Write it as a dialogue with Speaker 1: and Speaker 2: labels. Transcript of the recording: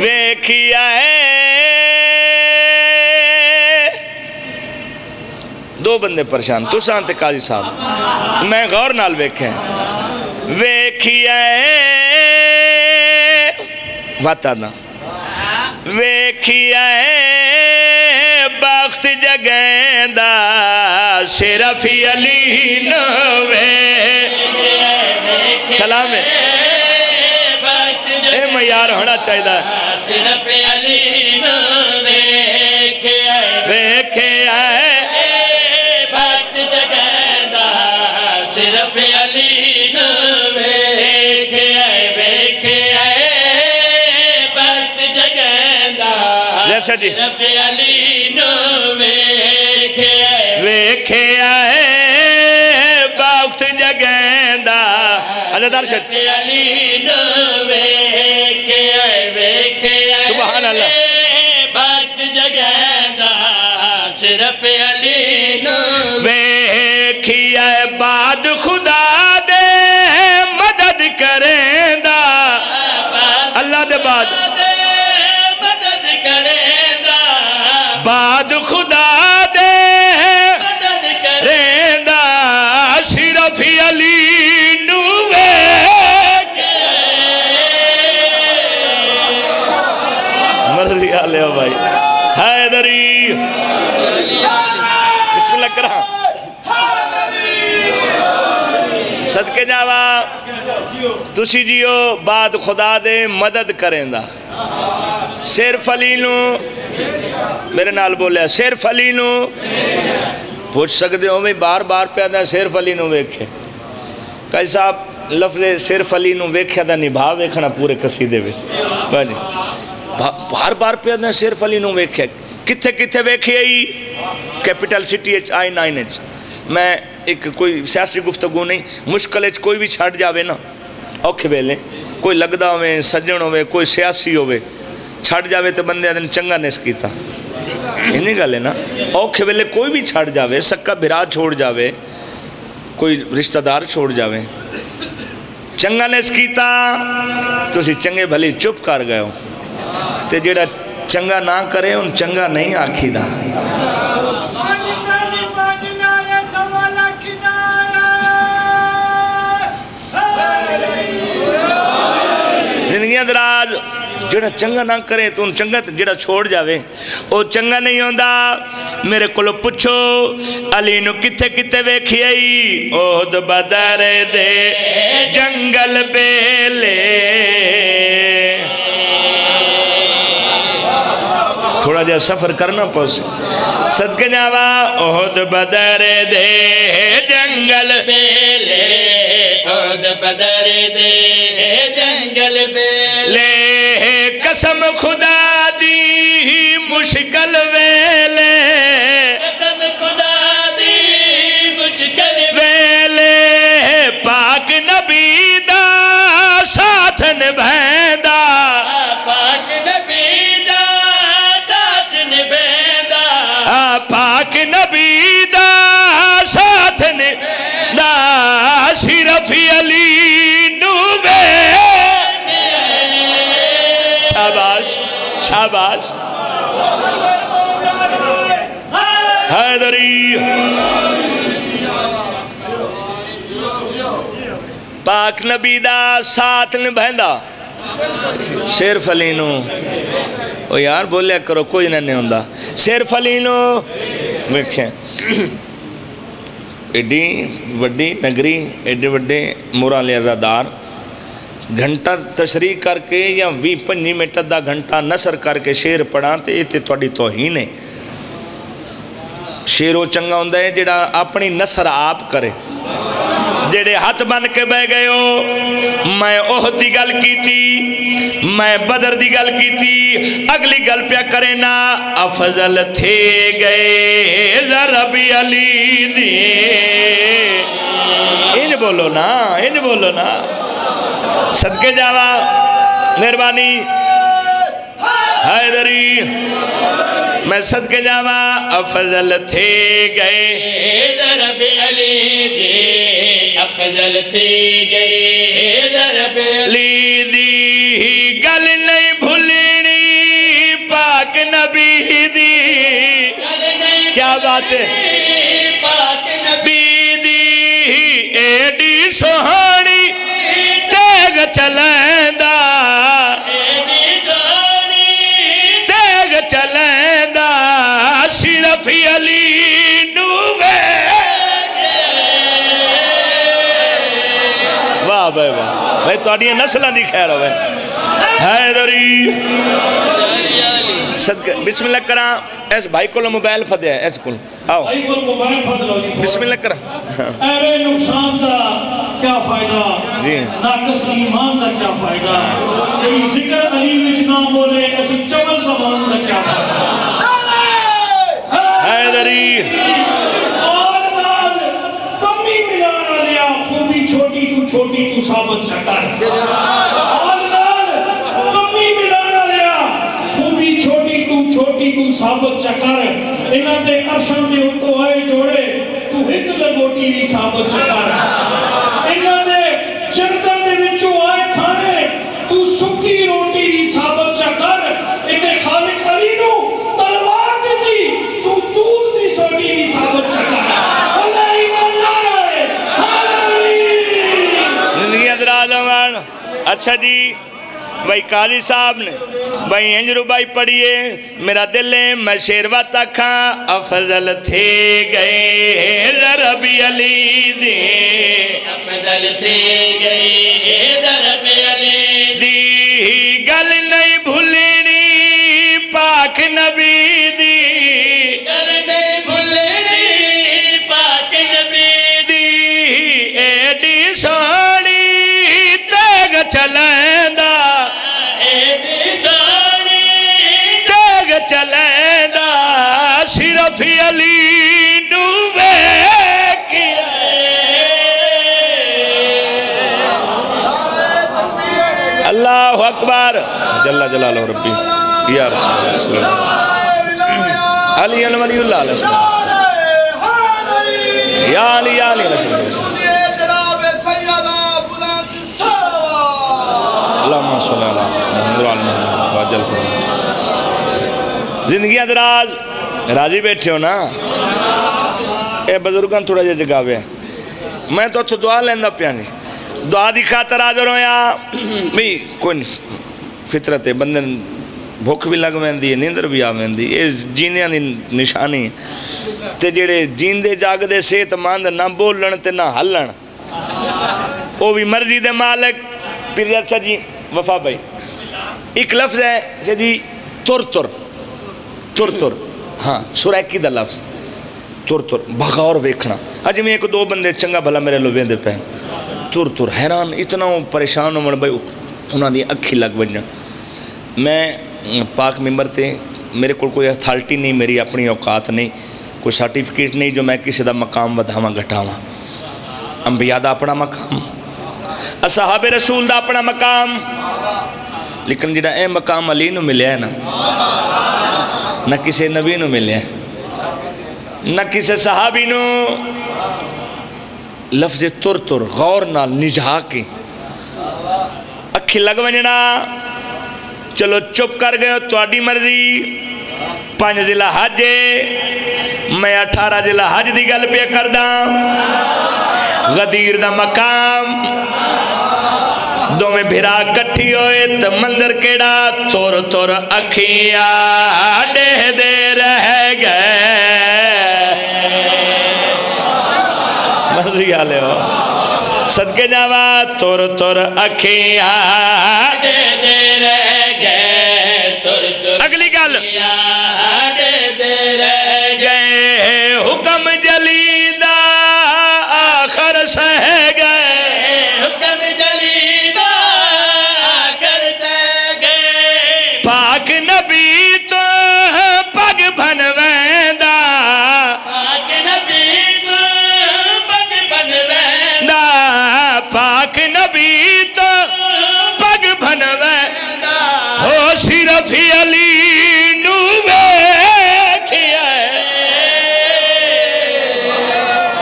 Speaker 1: वेखिया है दो बंदे परेशान तुसा ते काजी साहब मैं गौर नाल वेखे वेखिया वाता ना वेखिया बख्त जगेंदा सिर्फ अली नवे सलाम है ए मयार होना चाहिए सिर्फ अली नवे वेखे बख्त जगेंदा सिर्फ अली नवे जी अली वेखे वक्त जगेंदा अल्लाह सुभान अल्लाह वक्त जगेंदा सिर्फ अली वेखिया बाद खुदा दे मदद करेंदा अल्लाह दे बाद बाद खुदा दे रेंदा सिर्फ अली नुवे मर्जी आले भाई हैदरी बिस्मिल्लाह करा सदके जावा तुसी जियो बाद खुदा दे मदद करेंदा सिर्फ अली नू मेरे नाल बोलिया सिर्फ अली नू पूछ सकते हो भाई बार बार प्यादा सिर्फ अली नू वेखे कई साहब लफ्ज़ सिर्फ अली नू वेख्या दा निभा वेखना पूरे कसीदे विच भाई बार बार प्यादा सिर्फ अली नू वेख्या किथे किथे वेखे ही कैपिटल सिटी I9 मैं एक कोई सियासी गुफ्तगू नहीं मुश्किल कोई भी छड़ जावे ना औखे वेले कोई लगदा होवे सज्जण होवे कोई सियासी होवे छड़ जावे तो बंदे आदन चंगा निस कीता इन्हीं गल है ना औखे वेले कोई भी छड़ जावे सक्का बिरा छोड़ जावे कोई रिश्तेदार छोड़ जावे चंगा निस कीता तुसी चंगे भली चुप कर गए हो ते जेड़ा चंगा ना करे उन चंगा नहीं आखीदा जिंदगियां दराज जेड़ा चंगा ना करे तो उन चंगा जेड़ा छोड़ जावे वो चंगा नहीं होंदा मेरे कोलो पुछो अली नू किथे किथे वेखियाई ओद बदर दे जंगल बेले थोड़ा जा सफर करना पौस सदके जावा ओद बदर दे जंगल बेले ओद बदर दे जंगल बेले कसम खुदा दी मुश्किल वेले कसम खुदा दी मुश्किल वेले पाक नबी दा साथ निभैंदा पाक नबी दा साथ निभैंदा पाक नबी दा साथ निभैंदा सिर्फ अली शाबाश शाबाश हैदरी पाक नबी दा साथ निभांदा सिर्फ अली नू ओ यार बोलिया करो कोई नहीं होंदा सिर्फ अली नू वेखे एडी वड्डी नगरी एडे वड्डे मुरा लियादार घंटा तशरीह करके या 20-25 मिनट का घंटा नसर करके शेर पढ़ा तो ये थोड़ी तौहीन है शेरो चंगा होंदा है जेड़ा अपनी नसर आप करे जेड़े हाथ बन के बह गए हो मैं ओहद दी गल कीती मैं बदर दी गल कीती अगली गल प्या करे ना अफजल थे गए ज़रब अली दी इंज बोलो ना सदके जावा मेहरबानी हैदरी मैं सदके जावा अफजल थे गए ज़रब अली दी अफजल थे गए ज़रब अली दी गल नहीं भूलनी एडी सोहानी तेग चलैंदा तेग चलैंदा सिर्फ अली नू वे। वाह भाई वाह भाई तुहाडियां नस्लां दी खैर होवे। हैदरी सदके बिस्मिल्लाह करा। इस भाई को मोबाइल फदया इस को आओ भाई को मोबाइल फद लो जी बिस्मिल्लाह करा। अरे नुकसान दा क्या फायदा जी नाकस ईमान दा क्या फायदा यदि जिक्र अली विच ना बोले ऐसी चवल ज़बान दा क्या फायदा। हैदरी और नाल कमी मिलाना लिया खूबी छोटी तू साबित शकर और नाल कमी मिलाना लिया खूबी छोटी तू साबित चकर इन्हां दे अर्शां दे उत्तों आए जोड़े तू एक लगोटी भी साबित चकर इन्हां दे जन्नतां दे विचों आए खाने तू सुक्की रोटी भी साबित चकर इते खालिक अली नू तलवार दी तू दूध दी सोटी भी साबित चकर। अल्लाह ईमान नारा है हाली जिंदगी दराज अमान। अच्छा जी भाई काली साहब ने भाई इंज रुबाई पढ़िए मेरा दिल है मैं शेरवा तखा अफजल थे गए रबी अली दे अफजल थे गए रबी अली दी गल नहीं भूलनी पाक नबी दी गल नहीं भूलनी पाक नबी दी एडी सोहनी तेग चलैंदा चलैंदा सिर्फ अली नू वेखिया। अल्लाहु अकबर जल्ला जलालहु रब्बी या रसूल अली वलीउल्लाह या अली अल्लाहुम्मा सल्ली अला मुहम्मद वजल जिंदगी दराज राजी बैठे हो ना। ये बजुर्गों थोड़ा जिहा जगावे मैं तो उत्थों दुआ लेंदा पिया नहीं दुआ की खातर हाज़र होया भी कोई नहीं फितरत है बंदे भुख भी लग पैंदी है नींदर भी आ पैंदी ये जींदियां दी निशानी ते जेड़े जींदे जागदे सेहतमंद ना बोलन ते ना हलन वो भी मर्जी दे मालिक। फिर अच्छा जी वफा भाई एक लफ्ज़ है जी तुर तुर तुर तुर हाँ सुरैकी दा लफ्ज़ तुर तुर बगौर वेखना। अज में एक दो बंदे चंगा भला मेरे लो वेंदे पे तुर तुर हैरान इतना परेशान हो भाई उन्होंने अखी लग बजन। मैं पाक मिंबर से मेरे को कोई अथॉरिटी नहीं मेरी अपनी औकात नहीं कोई सर्टिफिकेट नहीं जो मैं किसी का मकाम वधावा घटावा। अंबिया दा अपना मकाम असहाबे रसूल दा अपना मकाम लेकिन जिहड़ा ए मकाम अली नूं मिलिया है ना किसी नबी नूं मिलिया न किसी सहाबी नूं। लफ्ज़ तुर तुर गौर नाल निझा के अखी लग वजना। चलो चुप कर गए तुहाडी मर्जी 5 जिला हज मैं 18 जिला हज की गल पे करदा। गदीर दा मकाम दोवें भिरा कट्ठी होए तो मंदिर केड़ा तुर तुर अखियां डेहदे रह गए। मर्जी आले हो सदके जावा तुर तुर अखियां डेहदे रह गए तुर तुर। अगली गल डेहदे रह गए हुक्म जलीदा आखर सह गए हुक्म जलीदा आखर सह गए। पाक नबी तो पग बनवेंदा पाक नबी तो पग बनवेंदा पाक नबी तो पग बनवेंदा हो सिर्फ अली